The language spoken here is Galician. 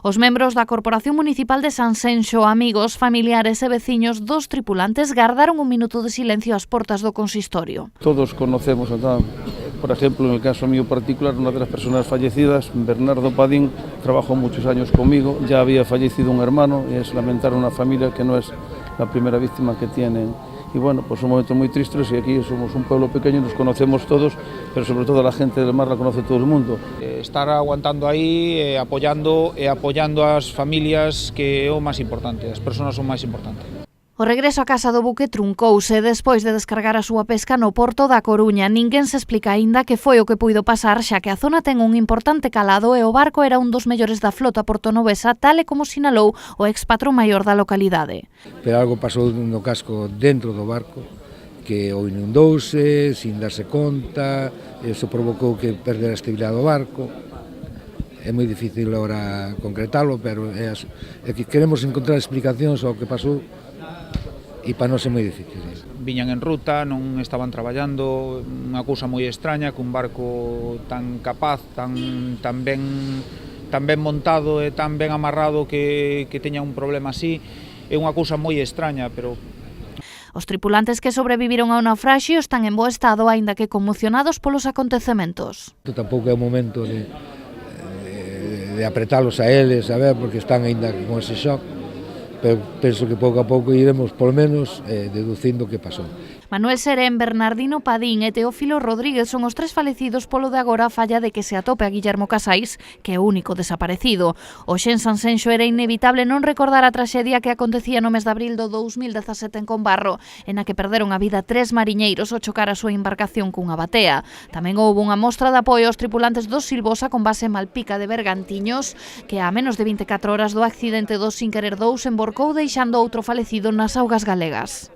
Os membros da Corporación Municipal de Sanxenxo, amigos, familiares e veciños dos tripulantes gardaron un minuto de silencio ás portas do consistorio. Todos conocemos, por ejemplo, en el caso mío particular, una de las personas fallecidas, Bernardo Padín, trabajó muchos años conmigo, ya había fallecido un hermano y es lamentar una familia que no es la primera víctima que tienen. Y bueno, pues son momentos muy tristes y aquí somos un pueblo pequeño, nos conocemos todos, pero sobre todo la gente del mar la conoce todo el mundo. Estar aguantando aí, apoyando as familias, que é o máis importante, as persoas son máis importantes. O regreso a casa do buque truncouse despois de descargar a súa pesca no porto da Coruña. Ninguén se explica aínda que foi o que puido pasar, xa que a zona ten un importante calado e o barco era un dos mellores da flota portonovesa, tal e como sinalou o expatrón maior da localidade. Pero algo pasou no casco dentro do barco, que o inundouse, sin darse conta, eso provocou que perdera a estabilidade do barco. É moi difícil agora concretalo, pero é que queremos encontrar explicacións ao que pasou e para nós é moi difícil. Viñan en ruta, non estaban traballando, unha cousa moi extraña que un barco tan capaz, tan ben montado e tan ben amarrado que teña un problema así, é unha cousa moi extraña, pero... Os tripulantes que sobreviviron ao naufraxio están en bo estado, aínda que conmocionados polos acontecementos. Tampouco é o momento de apretalos a eles, a ver, porque están aínda con ese shock, pero penso que pouco a pouco iremos, polo menos, deducindo o que pasou. Manuel Serén, Bernardino Padín e Teófilo Rodríguez son os tres falecidos polo de agora a falla de que se atope a Guillermo Casais, que é o único desaparecido. Hoxe en Sanxenxo era inevitable non recordar a traxedia que acontecía no mes de abril do 2017 en Combarro, en a que perderon a vida 3 mariñeiros ao chocar a súa embarcación cunha batea. Tamén houve unha mostra de apoio aos tripulantes do Silvosa con base en Malpica de Bergantiños, que a menos de 24 horas do accidente do Sin Querer 2 emborcou deixando outro falecido nas augas galegas.